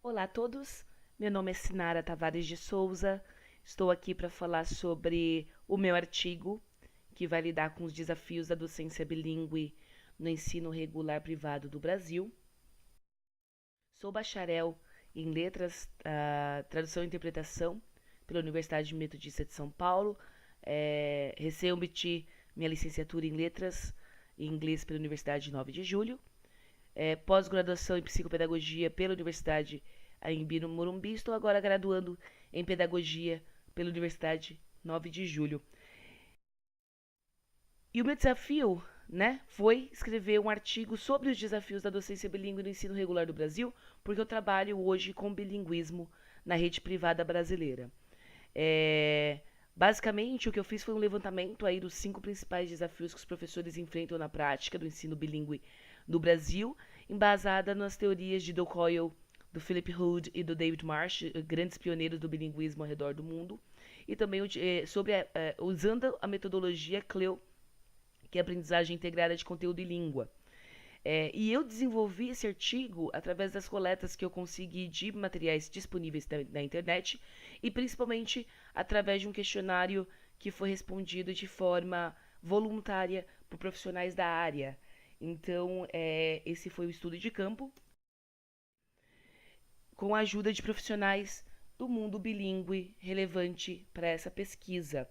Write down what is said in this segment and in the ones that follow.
Olá a todos, meu nome é Sinara Tavares de Souza, estou aqui para falar sobre o meu artigo que vai lidar com os desafios da docência bilíngue no ensino regular privado do Brasil. Sou bacharel em Letras, Tradução e Interpretação pela Universidade Metodista de São Paulo. Recém-obti minha licenciatura em Letras em Inglês pela Universidade 9 de Julho. Pós-graduação em Psicopedagogia pela Universidade Anhembi no Morumbi. Estou agora graduando em Pedagogia pela Universidade 9 de Julho. E o meu desafio, foi escrever um artigo sobre os desafios da docência bilíngue no ensino regular do Brasil, porque eu trabalho hoje com bilinguismo na rede privada brasileira. Basicamente, o que eu fiz foi um levantamento aí dos 5 principais desafios que os professores enfrentam na prática do ensino bilíngue no Brasil, embasada nas teorias de Doug Hoyle, do Philip Hood e do David Marsh, grandes pioneiros do bilinguismo ao redor do mundo, e também usando a metodologia CLEO, que é a aprendizagem integrada de conteúdo e língua. E eu desenvolvi esse artigo através das coletas que eu consegui de materiais disponíveis na internet e principalmente através de um questionário que foi respondido de forma voluntária por profissionais da área. Então, esse foi o estudo de campo com a ajuda de profissionais do mundo bilíngue relevante para essa pesquisa.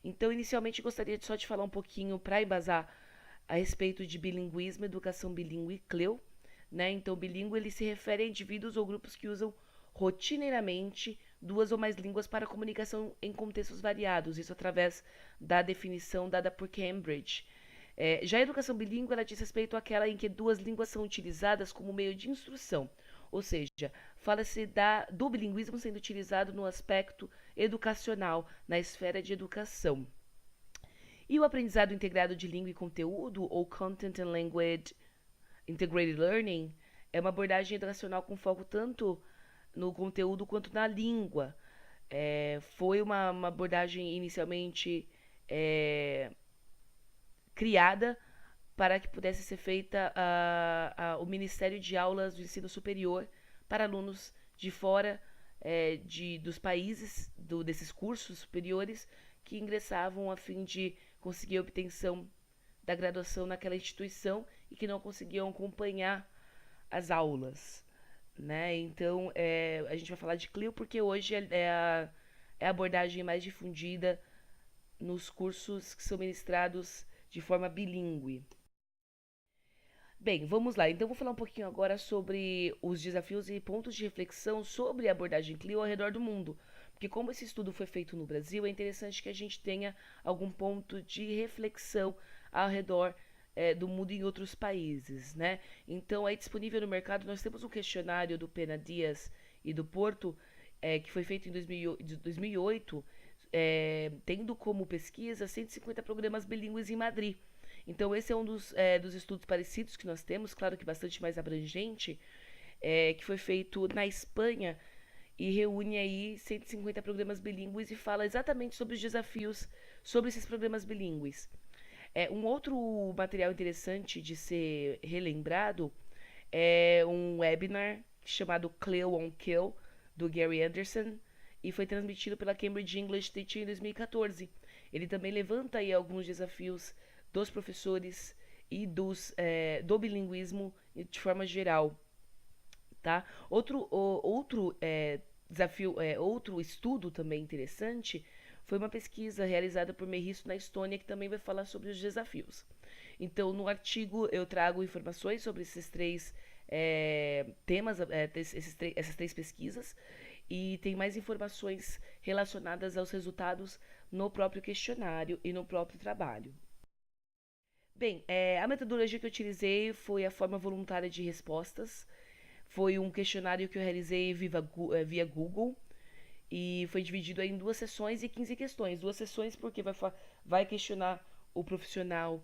Então, inicialmente, gostaria só de falar um pouquinho para embasar a respeito de bilinguismo, educação bilíngue e CLEU. Então, bilíngue ele se refere a indivíduos ou grupos que usam rotineiramente 2 ou mais línguas para comunicação em contextos variados, isso através da definição dada por Cambridge. Já a educação bilíngue ela diz respeito àquela em que 2 línguas são utilizadas como meio de instrução, ou seja, fala-se do bilinguismo sendo utilizado no aspecto educacional, na esfera de educação. E o aprendizado integrado de língua e conteúdo, ou Content and Language Integrated Learning, é uma abordagem educacional com foco tanto no conteúdo quanto na língua. Foi uma abordagem inicialmente criada para que pudesse ser feita o Ministério de Aulas do Ensino Superior para alunos de fora dos países desses cursos superiores que ingressavam a fim de conseguir a obtenção da graduação naquela instituição e que não conseguiam acompanhar as aulas. Então, a gente vai falar de CLIO porque hoje é a abordagem mais difundida nos cursos que são ministrados de forma bilíngue. Bem, vamos lá. Então, vou falar um pouquinho agora sobre os desafios e pontos de reflexão sobre a abordagem CLIO ao redor do mundo. Porque, como esse estudo foi feito no Brasil, é interessante que a gente tenha algum ponto de reflexão ao redor do mundo em outros países. Então, aí disponível no mercado, nós temos um questionário do Pena Dias e do Porto, que foi feito em 2008, tendo como pesquisa 150 programas bilíngues em Madrid. Então, esse é um dos estudos parecidos que nós temos, claro que bastante mais abrangente, que foi feito na Espanha e reúne aí 150 programas bilíngues e fala exatamente sobre os desafios sobre esses programas bilíngues. Um outro material interessante de ser relembrado é um webinar chamado CLEO on Kill, do Gary Anderson, e foi transmitido pela Cambridge English Teaching em 2014. Ele também levanta aí alguns desafios dos professores e do bilinguismo de forma geral. Tá? Outro desafio, outro estudo também interessante foi uma pesquisa realizada por Meristo na Estônia que também vai falar sobre os desafios. Então, no artigo eu trago informações sobre esses 3 temas, essas 3 pesquisas, e tem mais informações relacionadas aos resultados no próprio questionário e no próprio trabalho. Bem, a metodologia que eu utilizei foi a forma voluntária de respostas. Foi um questionário que eu realizei via Google e foi dividido em 2 sessões e 15 questões. 2 sessões porque vai questionar o profissional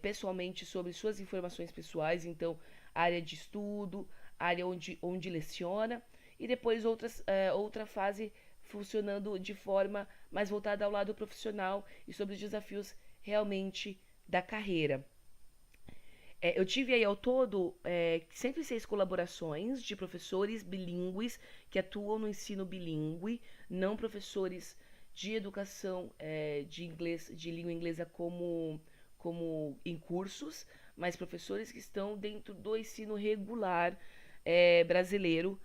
pessoalmente sobre suas informações pessoais, então área de estudo, área onde leciona, e depois outra fase funcionando de forma mais voltada ao lado profissional e sobre os desafios realmente da carreira. Eu tive aí ao todo 106 colaborações de professores bilíngues que atuam no ensino bilíngue, não professores de educação de inglês, de língua inglesa como em cursos, mas professores que estão dentro do ensino regular brasileiro,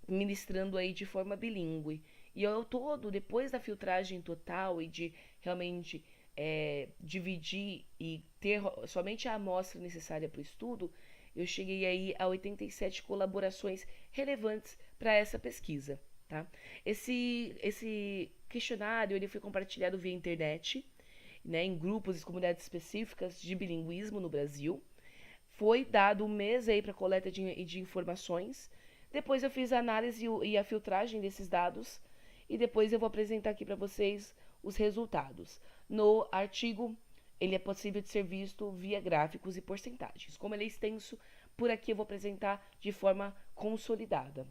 ministrando aí de forma bilíngue. E ao todo, depois da filtragem total e de realmente dividir e ter somente a amostra necessária para o estudo, eu cheguei aí a 87 colaborações relevantes para essa pesquisa. Tá? Esse questionário ele foi compartilhado via internet, né, em grupos e comunidades específicas de bilinguismo no Brasil. Foi dado um mês aí para coleta de informações. Depois eu fiz a análise e a filtragem desses dados e depois eu vou apresentar aqui para vocês os resultados. No artigo, ele é possível de ser visto via gráficos e porcentagens. Como ele é extenso, por aqui eu vou apresentar de forma consolidada.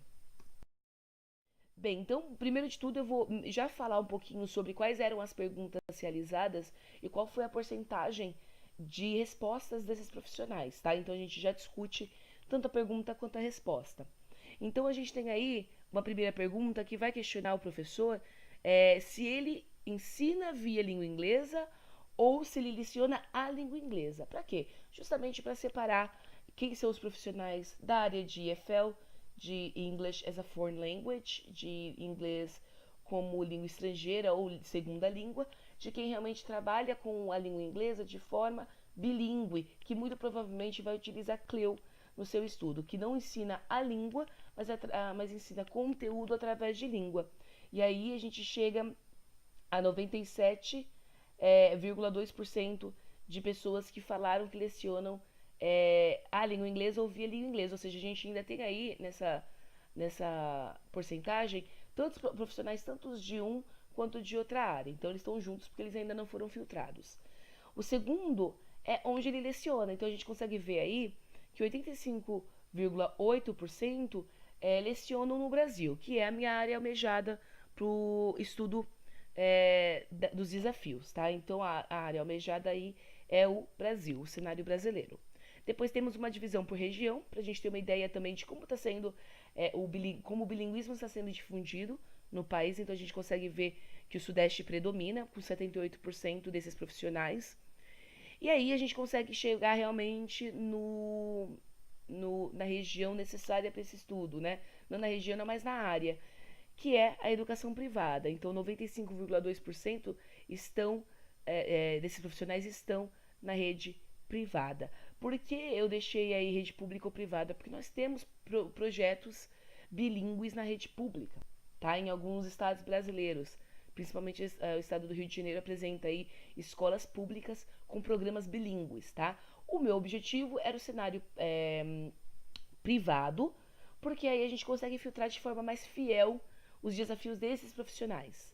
Bem, então, primeiro de tudo, eu vou já falar um pouquinho sobre quais eram as perguntas realizadas e qual foi a porcentagem de respostas desses profissionais, tá? Então, a gente já discute tanto a pergunta quanto a resposta. Então, a gente tem aí uma primeira pergunta que vai questionar o professor se ele ensina via língua inglesa ou se ele leciona a língua inglesa. Para quê? Justamente para separar quem são os profissionais da área de EFL, de English as a Foreign Language, de inglês como língua estrangeira ou segunda língua, de quem realmente trabalha com a língua inglesa de forma bilíngue, que muito provavelmente vai utilizar CLIL no seu estudo, que não ensina a língua, mas ensina conteúdo através de língua. E aí a gente chega a 97,2% de pessoas que falaram que lecionam a língua inglesa ou via língua inglesa. Ou seja, a gente ainda tem aí nessa porcentagem tantos profissionais, tantos de um quanto de outra área. Então eles estão juntos porque eles ainda não foram filtrados. O segundo é onde ele leciona. Então a gente consegue ver aí que 85,8% lecionam no Brasil, que é a minha área almejada para o estudo dos desafios, tá? Então a área almejada aí é o Brasil, o cenário brasileiro. Depois temos uma divisão por região, para a gente ter uma ideia também de como está sendo como o bilinguismo está sendo difundido no país. Então a gente consegue ver que o Sudeste predomina, com 78% desses profissionais. E aí a gente consegue chegar realmente na região necessária para esse estudo, né? Não na região, não, mas na área, que é a educação privada. Então 95,2% desses profissionais estão na rede privada. Por que eu deixei aí rede pública ou privada? Porque nós temos projetos bilíngues na rede pública, tá? Em alguns estados brasileiros, principalmente o estado do Rio de Janeiro apresenta aí escolas públicas com programas bilíngues, tá? O meu objetivo era o cenário privado, porque aí a gente consegue filtrar de forma mais fiel os desafios desses profissionais,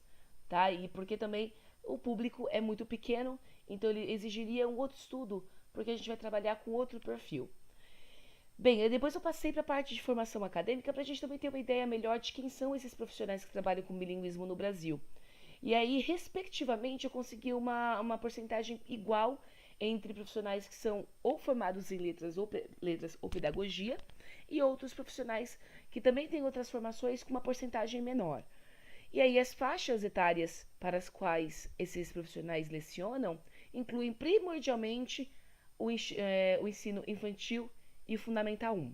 tá? E porque também o público é muito pequeno, então ele exigiria um outro estudo, porque a gente vai trabalhar com outro perfil. Bem, depois eu passei para a parte de formação acadêmica para a gente também ter uma ideia melhor de quem são esses profissionais que trabalham com bilinguismo no Brasil. E aí, respectivamente, eu consegui uma porcentagem igual entre profissionais que são ou formados em letras ou pedagogia e outros profissionais que também têm outras formações com uma porcentagem menor. E aí, as faixas etárias para as quais esses profissionais lecionam incluem primordialmente o ensino infantil e o Fundamental 1.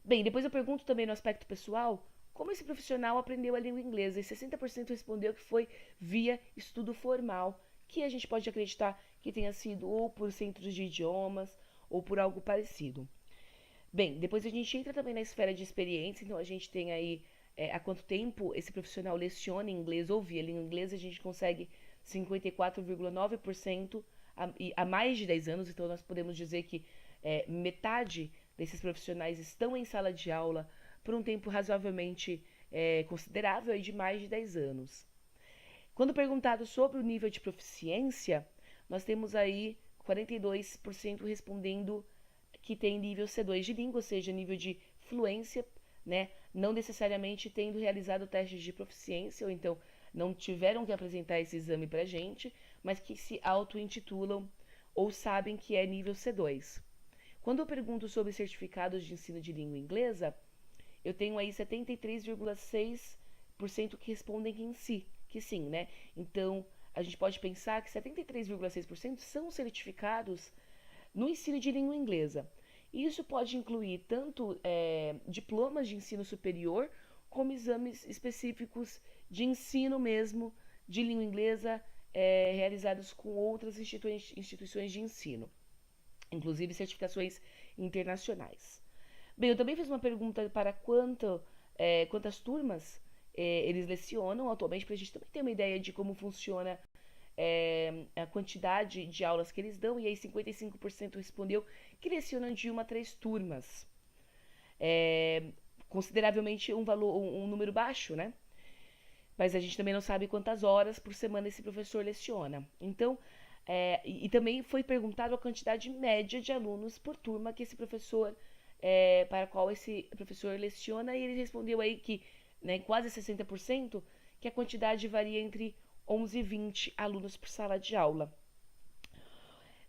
Bem, depois eu pergunto também no aspecto pessoal como esse profissional aprendeu a língua inglesa e 60% respondeu que foi via estudo formal, que a gente pode acreditar que tenha sido ou por centros de idiomas ou por algo parecido. Bem, depois a gente entra também na esfera de experiência, então a gente tem aí há quanto tempo esse profissional leciona inglês ou via língua inglesa, a gente consegue 54,9% há mais de 10 anos, então nós podemos dizer que metade desses profissionais estão em sala de aula por um tempo razoavelmente considerável, de mais de 10 anos. Quando perguntado sobre o nível de proficiência, nós temos aí 42% respondendo que tem nível C2 de língua, ou seja, nível de fluência, né? Não necessariamente tendo realizado testes de proficiência, ou então não tiveram que apresentar esse exame para a gente, mas que se auto-intitulam ou sabem que é nível C2. Quando eu pergunto sobre certificados de ensino de língua inglesa, eu tenho aí 73,6% que respondem que sim, né? Então, a gente pode pensar que 73,6% são certificados no ensino de língua inglesa. E isso pode incluir tanto diplomas de ensino superior, como exames específicos de ensino mesmo de língua inglesa realizados com outras instituições de ensino, inclusive certificações internacionais. Bem, eu também fiz uma pergunta para quantas turmas eles lecionam atualmente, para a gente também ter uma ideia de como funciona a quantidade de aulas que eles dão, e aí 55% respondeu que lecionam de 1 a 3 turmas. É, consideravelmente um número baixo, né? Mas a gente também não sabe quantas horas por semana esse professor leciona. Então, e também foi perguntado a quantidade média de alunos por turma que esse professor, para a qual esse professor leciona, e ele respondeu aí que, né, quase 60%, que a quantidade varia entre 11 e 20 alunos por sala de aula.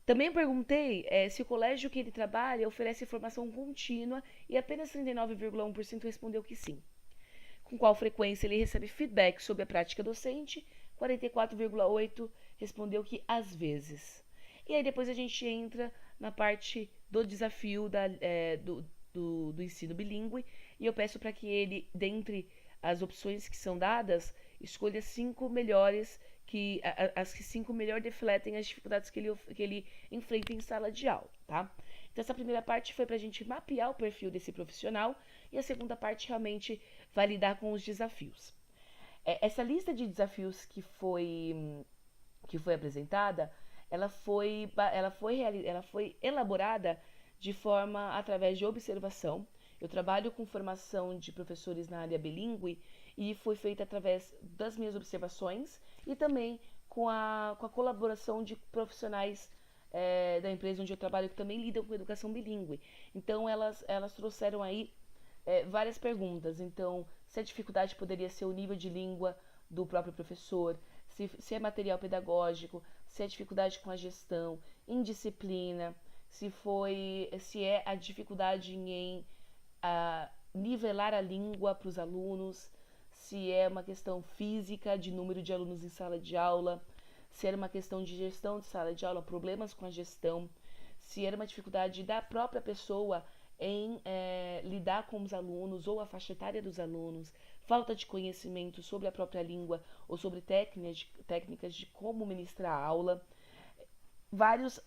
Também perguntei se o colégio que ele trabalha oferece formação contínua e apenas 39,1% respondeu que sim. Com qual frequência ele recebe feedback sobre a prática docente, 44,8% respondeu que às vezes. E aí depois a gente entra na parte do desafio do ensino bilíngue, e eu peço para que ele, dentre as opções que são dadas, escolha 5 melhores, as que 5 melhor defletem as dificuldades que ele enfrenta em sala de aula, tá? Então essa primeira parte foi para a gente mapear o perfil desse profissional, e a segunda parte realmente vai lidar com os desafios. Essa lista de desafios que foi apresentada, ela foi elaborada de forma através de observação. Eu trabalho com formação de professores na área bilíngue, e foi feita através das minhas observações e também com a colaboração de profissionais da empresa onde eu trabalho, que também lidam com educação bilíngue. Então elas trouxeram aí várias perguntas. Então, se a dificuldade poderia ser o nível de língua do próprio professor, se é material pedagógico, se é dificuldade com a gestão, indisciplina, se é a dificuldade em nivelar a língua para os alunos, se é uma questão física de número de alunos em sala de aula, se era uma questão de gestão de sala de aula, problemas com a gestão, se era uma dificuldade da própria pessoa em lidar com os alunos ou a faixa etária dos alunos, falta de conhecimento sobre a própria língua ou sobre técnicas de como ministrar a aula. Várias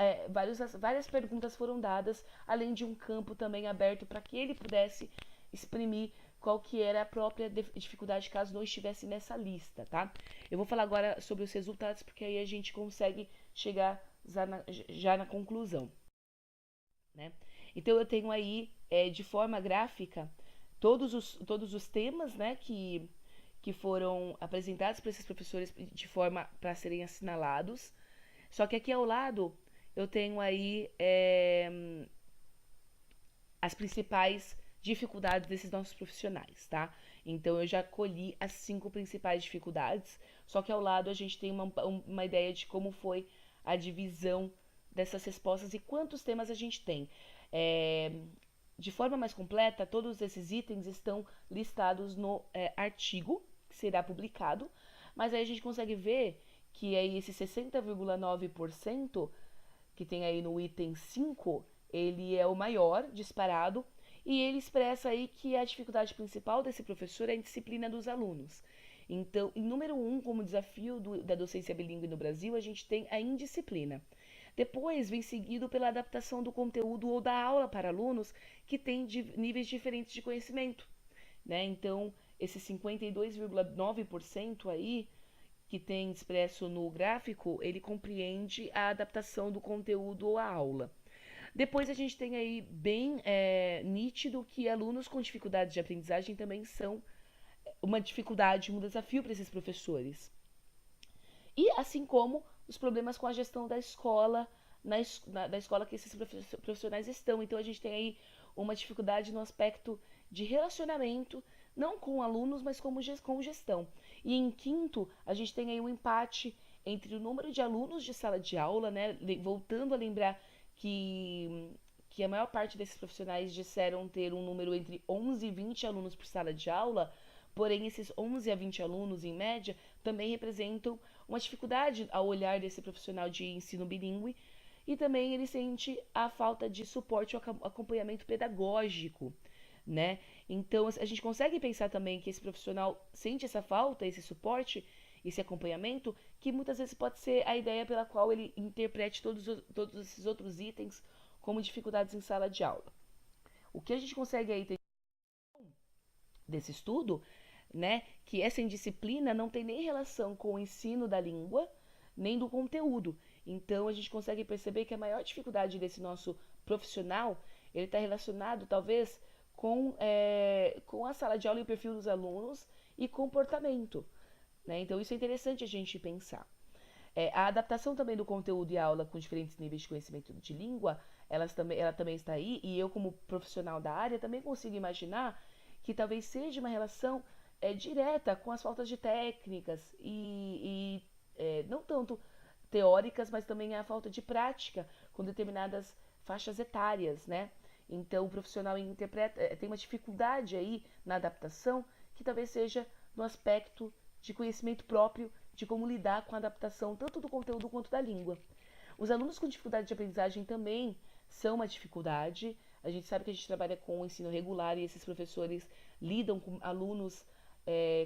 perguntas foram dadas, além de um campo também aberto para que ele pudesse exprimir qual que era a própria dificuldade caso não estivesse nessa lista, tá? Eu vou falar agora sobre os resultados, porque aí a gente consegue chegar já na conclusão, né? Então eu tenho aí, de forma gráfica, todos os temas, né, que foram apresentados para esses professores de forma para serem assinalados. Só que aqui ao lado eu tenho aí as principais dificuldades desses nossos profissionais, tá? Então eu já colhi as 5 principais dificuldades, só que ao lado a gente tem uma ideia de como foi a divisão dessas respostas e quantos temas a gente tem. De forma mais completa, todos esses itens estão listados no artigo que será publicado, mas aí a gente consegue ver que aí esse 60,9% que tem aí no item 5, ele é o maior disparado, e ele expressa aí que a dificuldade principal desse professor é a indisciplina dos alunos. Então, em número 1, como desafio da docência bilíngue no Brasil, a gente tem a indisciplina. Depois vem seguido pela adaptação do conteúdo ou da aula para alunos que têm níveis diferentes de conhecimento, né? Então, esse 52,9% aí que tem expresso no gráfico, ele compreende a adaptação do conteúdo ou a aula. Depois a gente tem aí bem nítido que alunos com dificuldades de aprendizagem também são uma dificuldade, um desafio para esses professores. E assim como os problemas com a gestão da escola, da escola que esses profissionais estão. Então a gente tem aí uma dificuldade no aspecto de relacionamento, não com alunos, mas com gestão. E em quinto, a gente tem aí um empate entre o número de alunos de sala de aula, né? Voltando a lembrar que a maior parte desses profissionais disseram ter um número entre 11 e 20 alunos por sala de aula, porém esses 11 a 20 alunos, em média, também representam uma dificuldade ao olhar desse profissional de ensino bilíngue, e também ele sente a falta de suporte ou acompanhamento pedagógico, né? Então a gente consegue pensar também que esse profissional sente essa falta, esse suporte, esse acompanhamento, que muitas vezes pode ser a ideia pela qual ele interprete todos esses outros itens como dificuldades em sala de aula. O que a gente consegue aí ter desse estudo, né, que essa indisciplina não tem nem relação com o ensino da língua, nem do conteúdo. Então a gente consegue perceber que a maior dificuldade desse nosso profissional, ele está relacionado talvez com a sala de aula e o perfil dos alunos e comportamento, né? Então isso é interessante a gente pensar. A adaptação também do conteúdo e aula com diferentes níveis de conhecimento de língua, ela também está aí, e eu como profissional da área também consigo imaginar que talvez seja uma relação direta com as faltas de técnicas e não tanto teóricas, mas também a falta de prática com determinadas faixas etárias, né? Então o profissional tem uma dificuldade aí na adaptação que talvez seja no aspecto de conhecimento próprio de como lidar com a adaptação tanto do conteúdo quanto da língua. Os alunos com dificuldade de aprendizagem também são uma dificuldade. A gente sabe que a gente trabalha com o ensino regular e esses professores lidam com alunos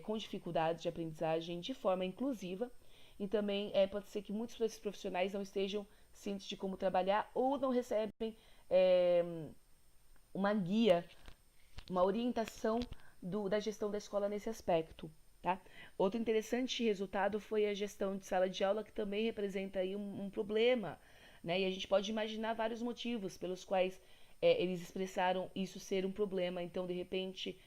com dificuldade de aprendizagem de forma inclusiva. E também pode ser que muitos desses profissionais não estejam cientes de como trabalhar ou não recebem uma guia, uma orientação da gestão da escola nesse aspecto. Tá? Outro interessante resultado foi a gestão de sala de aula, que também representa aí um problema, né? E a gente pode imaginar vários motivos pelos quais eles expressaram isso ser um problema. Então, de repente,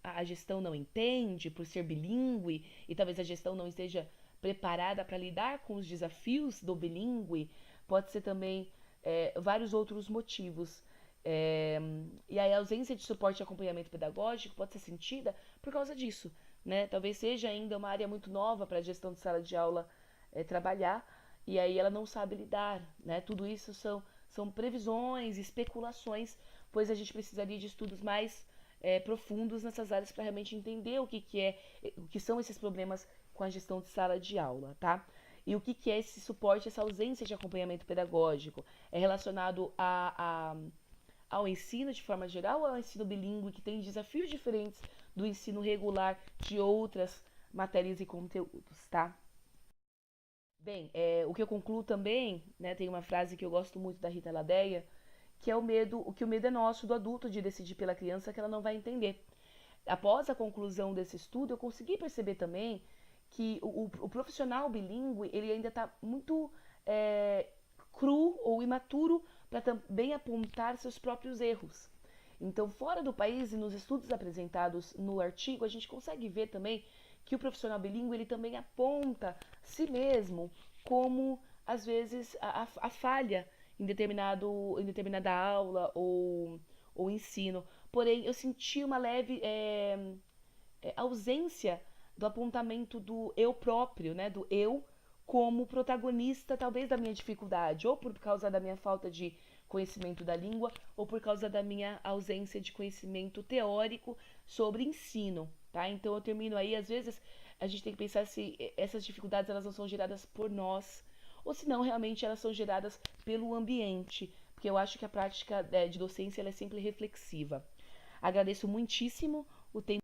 a gestão não entende por ser bilíngue e talvez a gestão não esteja preparada para lidar com os desafios do bilíngue. Pode ser também vários outros motivos. E aí a ausência de suporte e acompanhamento pedagógico pode ser sentida por causa disso, né? Talvez seja ainda uma área muito nova para a gestão de sala de aula trabalhar, e aí ela não sabe lidar, né? Tudo isso são previsões, especulações, pois a gente precisaria de estudos mais profundos nessas áreas para realmente entender o que são esses problemas com a gestão de sala de aula, tá? E o que é esse suporte, essa ausência de acompanhamento pedagógico? É relacionado ao ensino de forma geral ou ao ensino bilíngue, que tem desafios diferentes do ensino regular de outras matérias e conteúdos, tá? Bem, o que eu concluo também, né, tem uma frase que eu gosto muito da Rita Ladeia, que é o medo é nosso do adulto de decidir pela criança que ela não vai entender. Após a conclusão desse estudo, eu consegui perceber também que o profissional bilíngue, ele ainda está muito cru ou imaturo para também apontar seus próprios erros. Então, fora do país e nos estudos apresentados no artigo, a gente consegue ver também que o profissional bilíngue ele também aponta si mesmo como, às vezes, a falha em determinada aula ou ensino. Porém, eu senti uma leve ausência do apontamento do eu próprio, né? Do eu como protagonista, talvez, da minha dificuldade, ou por causa da minha falta de conhecimento da língua, ou por causa da minha ausência de conhecimento teórico sobre ensino, tá? Então eu termino aí, às vezes, a gente tem que pensar se essas dificuldades elas não são geradas por nós, ou se não, realmente elas são geradas pelo ambiente, porque eu acho que a prática de docência ela é sempre reflexiva. Agradeço muitíssimo o tempo.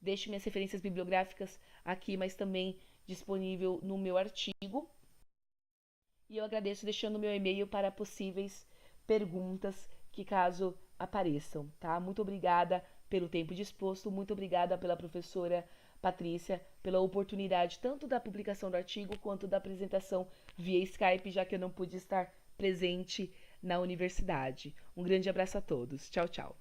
Deixo minhas referências bibliográficas aqui, mas também disponível no meu artigo. E eu agradeço deixando meu e-mail para possíveis perguntas que caso apareçam, tá? Muito obrigada pelo tempo disposto, muito obrigada pela professora Patrícia, pela oportunidade tanto da publicação do artigo quanto da apresentação via Skype, já que eu não pude estar presente na universidade. Um grande abraço a todos. Tchau, tchau.